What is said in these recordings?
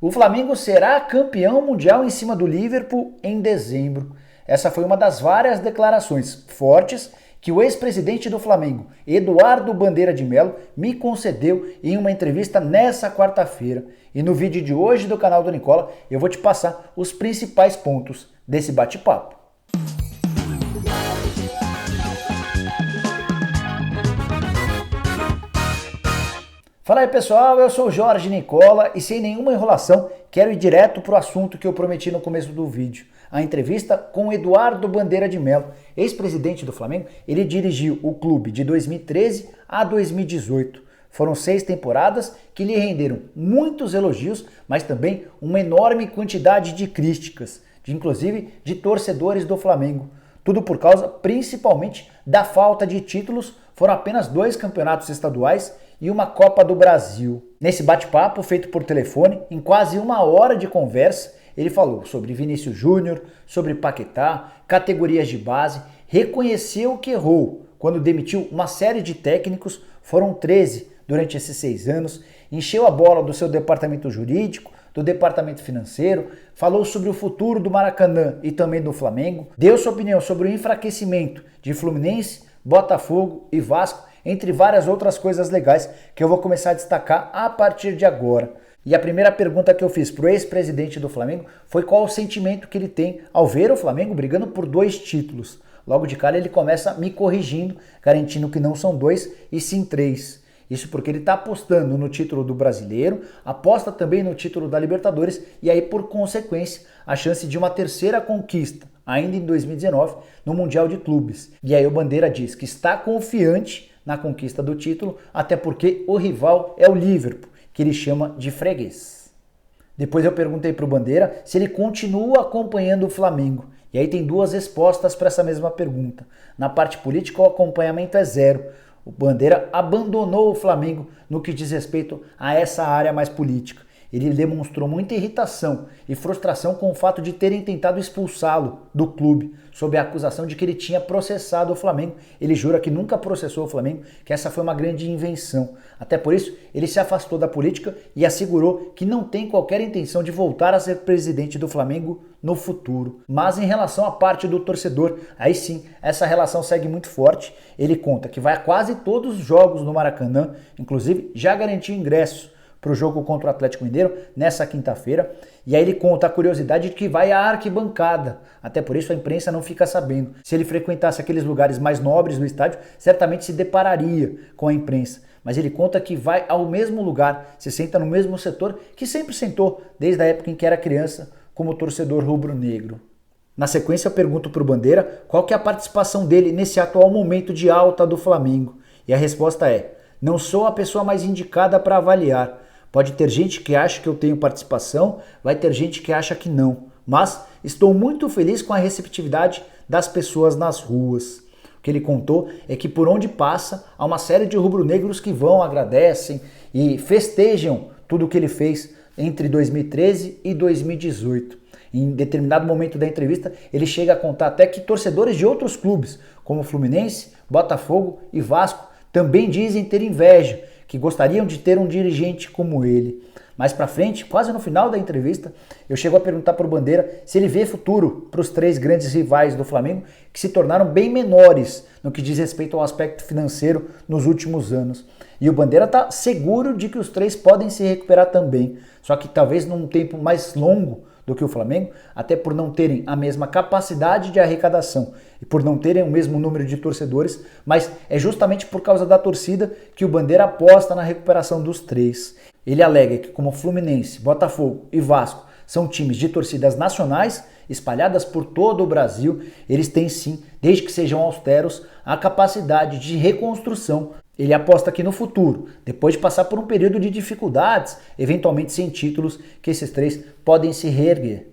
O Flamengo será campeão mundial em cima do Liverpool em dezembro. Essa foi uma das várias declarações fortes que o ex-presidente do Flamengo, Eduardo Bandeira de Mello, me concedeu em uma entrevista nessa quarta-feira. E no vídeo de hoje do canal do Nicola, eu vou te passar os principais pontos desse bate-papo. Fala aí pessoal, eu sou o Jorge Nicola e sem nenhuma enrolação quero ir direto para o assunto que eu prometi no começo do vídeo. A entrevista com Eduardo Bandeira de Mello, ex-presidente do Flamengo. Ele dirigiu o clube de 2013 a 2018. Foram 6 temporadas que lhe renderam muitos elogios, mas também uma enorme quantidade de críticas, inclusive de torcedores do Flamengo. Tudo por causa, principalmente, da falta de títulos. Foram apenas 2 campeonatos estaduais e uma Copa do Brasil. Nesse bate-papo feito por telefone, em quase 1 hora de conversa, ele falou sobre Vinícius Júnior, sobre Paquetá, categorias de base, reconheceu que errou quando demitiu uma série de técnicos, foram 13 durante esses 6 anos, encheu a bola do seu departamento jurídico, do departamento financeiro, falou sobre o futuro do Maracanã e também do Flamengo, deu sua opinião sobre o enfraquecimento de Fluminense, Botafogo e Vasco, entre várias outras coisas legais que eu vou começar a destacar a partir de agora. E a primeira pergunta que eu fiz para o ex-presidente do Flamengo foi qual o sentimento que ele tem ao ver o Flamengo brigando por 2 títulos. Logo de cara ele começa me corrigindo, garantindo que não são 2 e sim 3. Isso porque ele está apostando no título do Brasileiro, aposta também no título da Libertadores e aí, por consequência, a chance de uma terceira conquista, ainda em 2019, no Mundial de Clubes. E aí o Bandeira diz que está confiante na conquista do título, até porque o rival é o Liverpool, que ele chama de freguês. Depois eu perguntei para o Bandeira se ele continua acompanhando o Flamengo. E aí tem 2 respostas para essa mesma pergunta. Na parte política, o acompanhamento é 0. O Bandeira abandonou o Flamengo no que diz respeito a essa área mais política. Ele demonstrou muita irritação e frustração com o fato de terem tentado expulsá-lo do clube, sob a acusação de que ele tinha processado o Flamengo. Ele jura que nunca processou o Flamengo, que essa foi uma grande invenção. Até por isso, ele se afastou da política e assegurou que não tem qualquer intenção de voltar a ser presidente do Flamengo no futuro. Mas em relação à parte do torcedor, aí sim, essa relação segue muito forte. Ele conta que vai a quase todos os jogos no Maracanã, inclusive já garantiu ingresso para o jogo contra o Atlético Mineiro nessa quinta-feira, e aí ele conta a curiosidade de que vai à arquibancada, até por isso a imprensa não fica sabendo. Se ele frequentasse aqueles lugares mais nobres do estádio, certamente se depararia com a imprensa, mas ele conta que vai ao mesmo lugar, se senta no mesmo setor que sempre sentou desde a época em que era criança como torcedor rubro-negro. Na sequência eu pergunto para o Bandeira qual que é a participação dele nesse atual momento de alta do Flamengo, e a resposta é: não sou a pessoa mais indicada para avaliar. Pode ter gente que acha que eu tenho participação, vai ter gente que acha que não. Mas estou muito feliz com a receptividade das pessoas nas ruas. O que ele contou é que por onde passa, há uma série de rubro-negros que vão, agradecem e festejam tudo o que ele fez entre 2013 e 2018. Em determinado momento da entrevista, ele chega a contar até que torcedores de outros clubes, como Fluminense, Botafogo e Vasco, também dizem ter inveja, que gostariam de ter um dirigente como ele. Mais pra frente, quase no final da entrevista, eu chego a perguntar para o Bandeira se ele vê futuro para os 3 grandes rivais do Flamengo, que se tornaram bem menores no que diz respeito ao aspecto financeiro nos últimos anos. E o Bandeira está seguro de que os 3 podem se recuperar também, só que talvez num tempo mais longo do que o Flamengo, até por não terem a mesma capacidade de arrecadação e por não terem o mesmo número de torcedores, mas é justamente por causa da torcida que o Bandeira aposta na recuperação dos 3. Ele alega que como Fluminense, Botafogo e Vasco são times de torcidas nacionais, espalhadas por todo o Brasil, eles têm sim, desde que sejam austeros, a capacidade de reconstrução. Ele aposta que no futuro, depois de passar por um período de dificuldades, eventualmente sem títulos, que esses 3 podem se reerguer.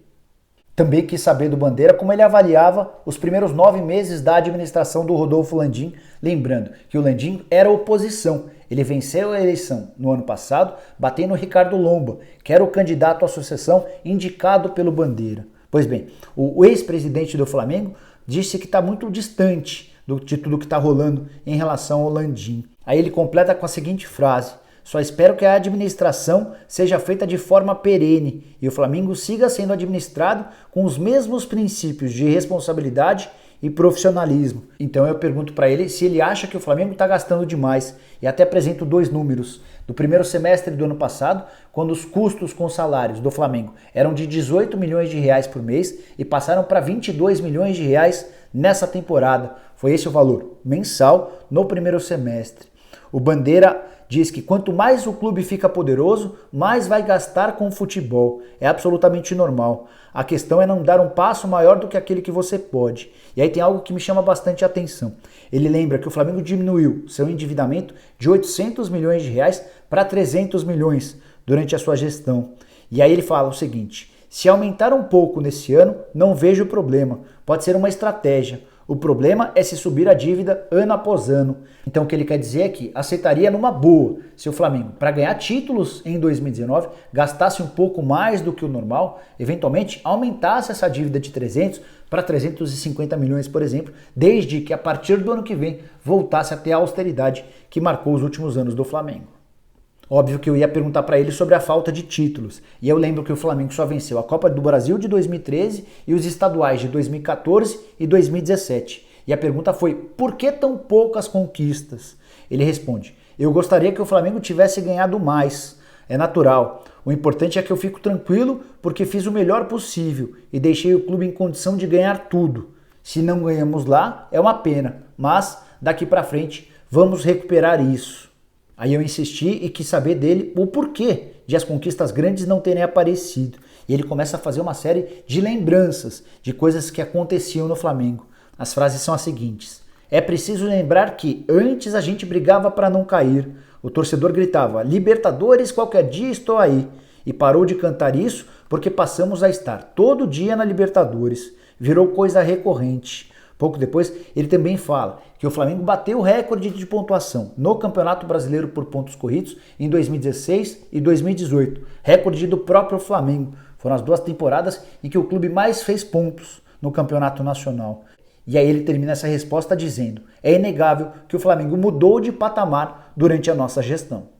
Também quis saber do Bandeira como ele avaliava os primeiros 9 meses da administração do Rodolfo Landim, lembrando que o Landim era oposição. Ele venceu a eleição no ano passado, batendo o Ricardo Lomba, que era o candidato à sucessão indicado pelo Bandeira. Pois bem, o ex-presidente do Flamengo disse que está muito distante de tudo que está rolando em relação ao Landim. Aí ele completa com a seguinte frase: Só espero que a administração seja feita de forma perene e o Flamengo siga sendo administrado com os mesmos princípios de responsabilidade e profissionalismo. Então eu pergunto para ele se ele acha que o Flamengo está gastando demais e até apresento 2 números do primeiro semestre do ano passado, quando os custos com salários do Flamengo eram de 18 milhões de reais por mês e passaram para 22 milhões de reais nessa temporada. Foi esse o valor mensal no primeiro semestre. O Bandeira diz que quanto mais o clube fica poderoso, mais vai gastar com o futebol. É absolutamente normal. A questão é não dar um passo maior do que aquele que você pode. E aí tem algo que me chama bastante atenção. Ele lembra que o Flamengo diminuiu seu endividamento de 800 milhões de reais para 300 milhões durante a sua gestão. E aí ele fala o seguinte: se aumentar um pouco nesse ano, não vejo problema. Pode ser uma estratégia. O problema é se subir a dívida ano após ano. Então o que ele quer dizer é que aceitaria numa boa se o Flamengo, para ganhar títulos em 2019, gastasse um pouco mais do que o normal, eventualmente aumentasse essa dívida de 300 para 350 milhões, por exemplo, desde que a partir do ano que vem voltasse a ter a austeridade que marcou os últimos anos do Flamengo. Óbvio que eu ia perguntar para ele sobre a falta de títulos. E eu lembro que o Flamengo só venceu a Copa do Brasil de 2013 e os estaduais de 2014 e 2017. E a pergunta foi: por que tão poucas conquistas? Ele responde: eu gostaria que o Flamengo tivesse ganhado mais. É natural. O importante é que eu fico tranquilo porque fiz o melhor possível e deixei o clube em condição de ganhar tudo. Se não ganhamos lá, é uma pena, mas daqui para frente vamos recuperar isso. Aí eu insisti e quis saber dele o porquê de as conquistas grandes não terem aparecido. E ele começa a fazer uma série de lembranças de coisas que aconteciam no Flamengo. As frases são as seguintes: é preciso lembrar que antes a gente brigava para não cair. O torcedor gritava: Libertadores, qualquer dia estou aí. E parou de cantar isso porque passamos a estar todo dia na Libertadores. Virou coisa recorrente. Pouco depois, ele também fala que o Flamengo bateu o recorde de pontuação no Campeonato Brasileiro por pontos corridos em 2016 e 2018. Recorde do próprio Flamengo. Foram as 2 temporadas em que o clube mais fez pontos no Campeonato Nacional. E aí ele termina essa resposta dizendo: é inegável que o Flamengo mudou de patamar durante a nossa gestão.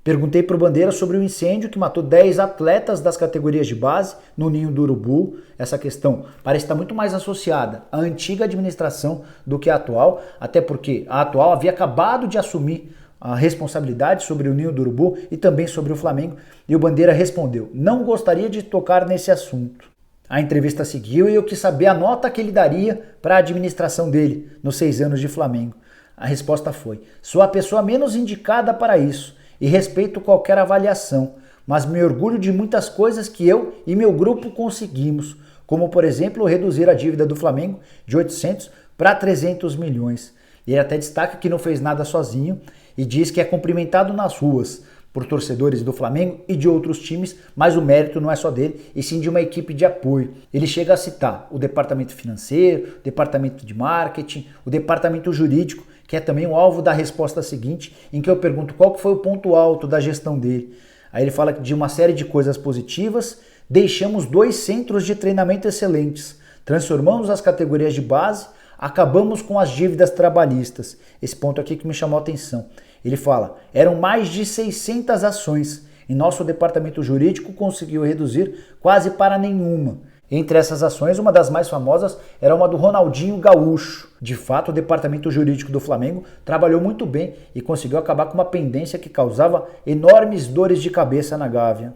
Perguntei para o Bandeira sobre o incêndio que matou 10 atletas das categorias de base no Ninho do Urubu. Essa questão parece estar muito mais associada à antiga administração do que à atual, até porque a atual havia acabado de assumir a responsabilidade sobre o Ninho do Urubu e também sobre o Flamengo, e o Bandeira respondeu: não gostaria de tocar nesse assunto. A entrevista seguiu e eu quis saber a nota que ele daria para a administração dele nos 6 anos de Flamengo. A resposta foi: sou a pessoa menos indicada para isso e respeito qualquer avaliação, mas me orgulho de muitas coisas que eu e meu grupo conseguimos, como por exemplo reduzir a dívida do Flamengo de 800 para 300 milhões. E ele até destaca que não fez nada sozinho e diz que é cumprimentado nas ruas por torcedores do Flamengo e de outros times, mas o mérito não é só dele, e sim de uma equipe de apoio. Ele chega a citar o departamento financeiro, o departamento de marketing, o departamento jurídico, que é também o alvo da resposta seguinte, em que eu pergunto qual que foi o ponto alto da gestão dele. Aí ele fala de uma série de coisas positivas: deixamos 2 centros de treinamento excelentes, transformamos as categorias de base, acabamos com as dívidas trabalhistas. Esse ponto aqui que me chamou a atenção. Ele fala: eram mais de 600 ações e nosso departamento jurídico conseguiu reduzir quase para nenhuma. Entre essas ações, uma das mais famosas era uma do Ronaldinho Gaúcho. De fato, o departamento jurídico do Flamengo trabalhou muito bem e conseguiu acabar com uma pendência que causava enormes dores de cabeça na Gávea.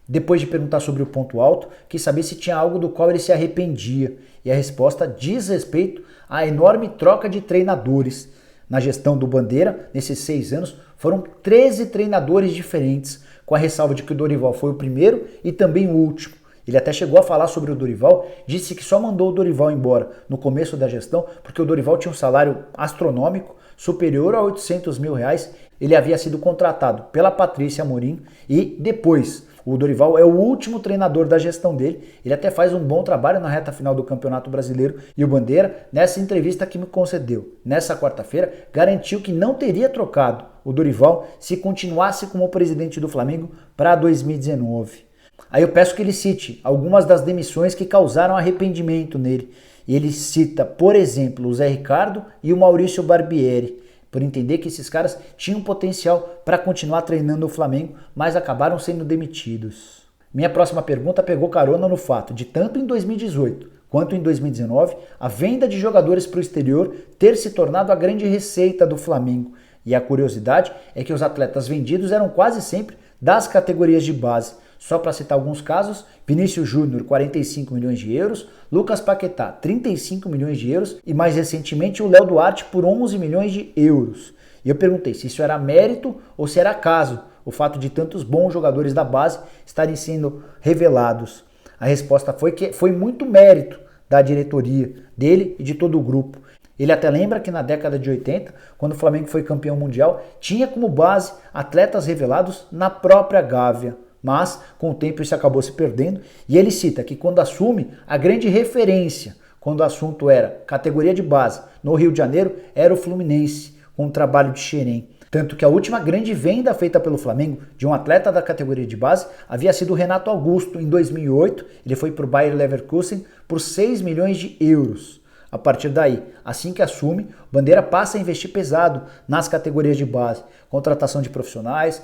Depois de perguntar sobre o ponto alto, quis saber se tinha algo do qual ele se arrependia. E a resposta diz respeito à enorme troca de treinadores. Na gestão do Bandeira, nesses 6 anos, foram 13 treinadores diferentes, com a ressalva de que o Dorival foi o primeiro e também o último. Ele até chegou a falar sobre o Dorival, disse que só mandou o Dorival embora no começo da gestão porque o Dorival tinha um salário astronômico, superior a 800 mil reais. Ele havia sido contratado pela Patrícia Amorim e depois o Dorival é o último treinador da gestão dele. Ele até faz um bom trabalho na reta final do Campeonato Brasileiro e o Bandeira, nessa entrevista que me concedeu nessa quarta-feira, garantiu que não teria trocado o Dorival se continuasse como presidente do Flamengo para 2019. Aí eu peço que ele cite algumas das demissões que causaram arrependimento nele. E ele cita, por exemplo, o Zé Ricardo e o Maurício Barbieri. por entender que esses caras tinham potencial para continuar treinando o Flamengo, mas acabaram sendo demitidos. Minha próxima pergunta pegou carona no fato de, tanto em 2018 quanto em 2019, a venda de jogadores para o exterior ter se tornado a grande receita do Flamengo. E a curiosidade é que os atletas vendidos eram quase sempre das categorias de base. Só para citar alguns casos: Vinícius Júnior, 45 milhões de euros, Lucas Paquetá, 35 milhões de euros e mais recentemente o Léo Duarte por 11 milhões de euros. E eu perguntei se isso era mérito ou se era acaso, o fato de tantos bons jogadores da base estarem sendo revelados. A resposta foi que foi muito mérito da diretoria, dele e de todo o grupo. Ele até lembra que na década de 80, quando o Flamengo foi campeão mundial, tinha como base atletas revelados na própria Gávea. Mas, com o tempo, isso acabou se perdendo. E ele cita que quando assume, a grande referência, quando o assunto era categoria de base no Rio de Janeiro, era o Fluminense, com o trabalho de Xerém. Tanto que a última grande venda feita pelo Flamengo de um atleta da categoria de base havia sido o Renato Augusto, em 2008. Ele foi para o Bayer Leverkusen por 6 milhões de euros. A partir daí, assim que assume, o Bandeira passa a investir pesado nas categorias de base, contratação de profissionais,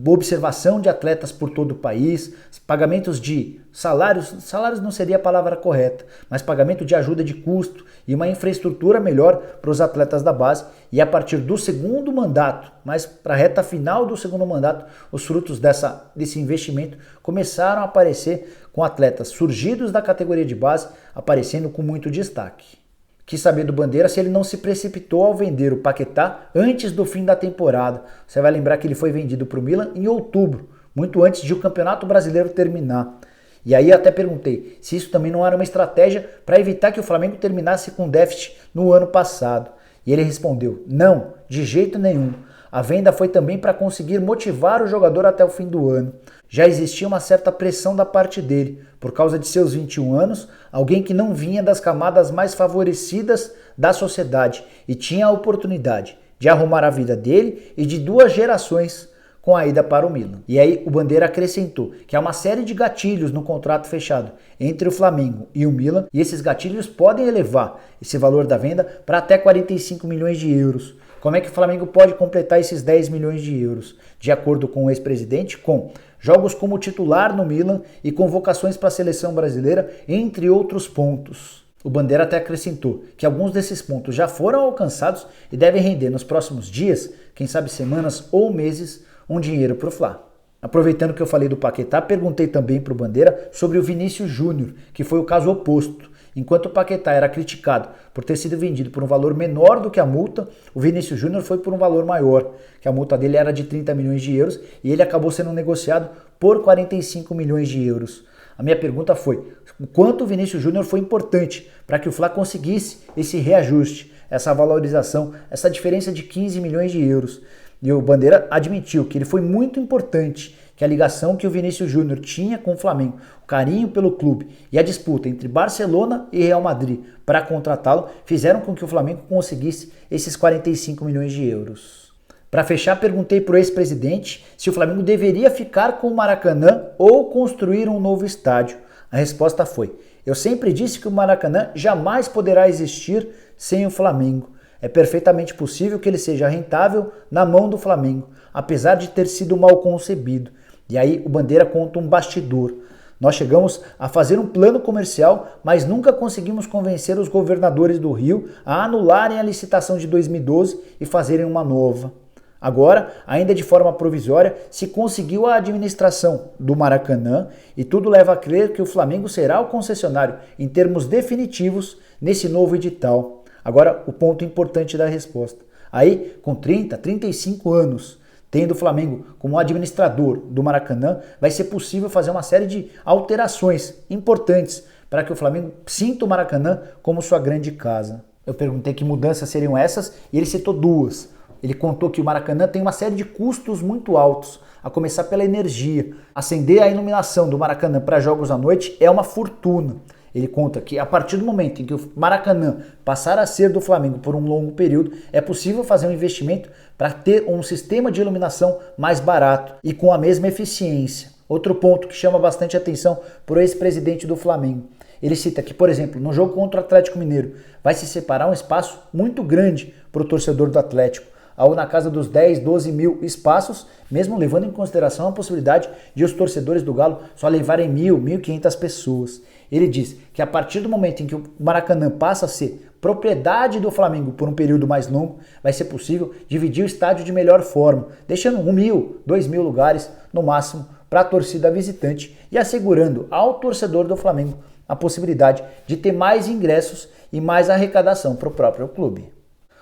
observação de atletas por todo o país, pagamentos de salários não seria a palavra correta, mas pagamento de ajuda de custo e uma infraestrutura melhor para os atletas da base. E a partir do segundo mandato, mas para a reta final do segundo mandato, os frutos desse investimento começaram a aparecer, com atletas surgidos da categoria de base aparecendo com muito destaque. Quis saber do Bandeira se ele não se precipitou ao vender o Paquetá antes do fim da temporada. Você vai lembrar que ele foi vendido para o Milan em outubro, muito antes de o Campeonato Brasileiro terminar. E aí até perguntei se isso também não era uma estratégia para evitar que o Flamengo terminasse com déficit no ano passado. E ele respondeu: não, de jeito nenhum. A venda foi também para conseguir motivar o jogador até o fim do ano. Já existia uma certa pressão da parte dele, por causa de seus 21 anos, alguém que não vinha das camadas mais favorecidas da sociedade e tinha a oportunidade de arrumar a vida dele e de 2 gerações com a ida para o Milan. E aí o Bandeira acrescentou que há uma série de gatilhos no contrato fechado entre o Flamengo e o Milan, e esses gatilhos podem elevar esse valor da venda para até 45 milhões de euros. Como é que o Flamengo pode completar esses 10 milhões de euros? De acordo com o ex-presidente, com jogos como titular no Milan e convocações para a seleção brasileira, entre outros pontos. O Bandeira até acrescentou que alguns desses pontos já foram alcançados e devem render nos próximos dias, quem sabe semanas ou meses, um dinheiro para o Fla. Aproveitando que eu falei do Paquetá, perguntei também para o Bandeira sobre o Vinícius Júnior, que foi o caso oposto. Enquanto o Paquetá era criticado por ter sido vendido por um valor menor do que a multa, o Vinícius Júnior foi por um valor maior, que a multa dele era de 30 milhões de euros e ele acabou sendo negociado por 45 milhões de euros. A minha pergunta foi: o quanto o Vinícius Júnior foi importante para que o Fla conseguisse esse reajuste, essa valorização, essa diferença de 15 milhões de euros. E o Bandeira admitiu que ele foi muito importante, que a ligação que o Vinícius Júnior tinha com o Flamengo, o carinho pelo clube e a disputa entre Barcelona e Real Madrid para contratá-lo fizeram com que o Flamengo conseguisse esses 45 milhões de euros. Para fechar, perguntei para o ex-presidente se o Flamengo deveria ficar com o Maracanã ou construir um novo estádio. A resposta foi: eu sempre disse que o Maracanã jamais poderá existir sem o Flamengo. É perfeitamente possível que ele seja rentável na mão do Flamengo, apesar de ter sido mal concebido. E aí o Bandeira conta um bastidor. Nós chegamos a fazer um plano comercial, mas nunca conseguimos convencer os governadores do Rio a anularem a licitação de 2012 e fazerem uma nova. Agora, ainda de forma provisória, se conseguiu a administração do Maracanã e tudo leva a crer que o Flamengo será o concessionário em termos definitivos nesse novo edital. Agora, o ponto importante da resposta. Aí, com 30, 35 anos, tendo o Flamengo como administrador do Maracanã, vai ser possível fazer uma série de alterações importantes para que o Flamengo sinta o Maracanã como sua grande casa. Eu perguntei que mudanças seriam essas e ele citou 2. Ele contou que o Maracanã tem uma série de custos muito altos, a começar pela energia. Acender a iluminação do Maracanã para jogos à noite é uma fortuna. Ele conta que a partir do momento em que o Maracanã passar a ser do Flamengo por um longo período, é possível fazer um investimento para ter um sistema de iluminação mais barato e com a mesma eficiência. Outro ponto que chama bastante atenção para o ex-presidente do Flamengo. Ele cita que, por exemplo, no jogo contra o Atlético Mineiro, vai se separar um espaço muito grande para o torcedor do Atlético. algo na casa dos 10, 12 mil espaços, mesmo levando em consideração a possibilidade de os torcedores do Galo só levarem 1.500 pessoas. Ele diz que a partir do momento em que o Maracanã passa a ser propriedade do Flamengo por um período mais longo, vai ser possível dividir o estádio de melhor forma, deixando 1.000, 2.000 lugares no máximo para a torcida visitante e assegurando ao torcedor do Flamengo a possibilidade de ter mais ingressos e mais arrecadação para o próprio clube.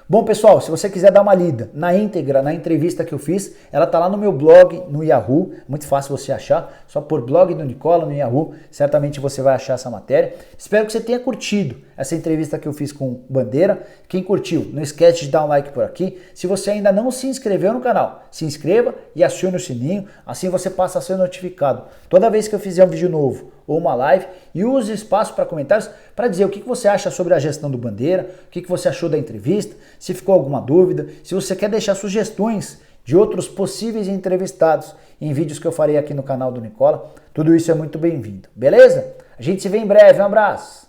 Bom, pessoal, se você quiser dar uma lida na íntegra, na entrevista que eu fiz, ela tá lá no meu blog, no Yahoo, muito fácil você achar, só por blog do Nicola no Yahoo, certamente você vai achar essa matéria. Espero que você tenha curtido essa entrevista que eu fiz com o Bandeira. Quem curtiu, não esquece de dar um like por aqui. Se você ainda não se inscreveu no canal, se inscreva e acione o sininho, assim você passa a ser notificado toda vez que eu fizer um vídeo novo ou uma live, e use espaço para comentários para dizer o que você acha sobre a gestão do Bandeira, o que você achou da entrevista, se ficou alguma dúvida, se você quer deixar sugestões de outros possíveis entrevistados em vídeos que eu farei aqui no canal do Nicola, tudo isso é muito bem-vindo, beleza? A gente se vê em breve, um abraço!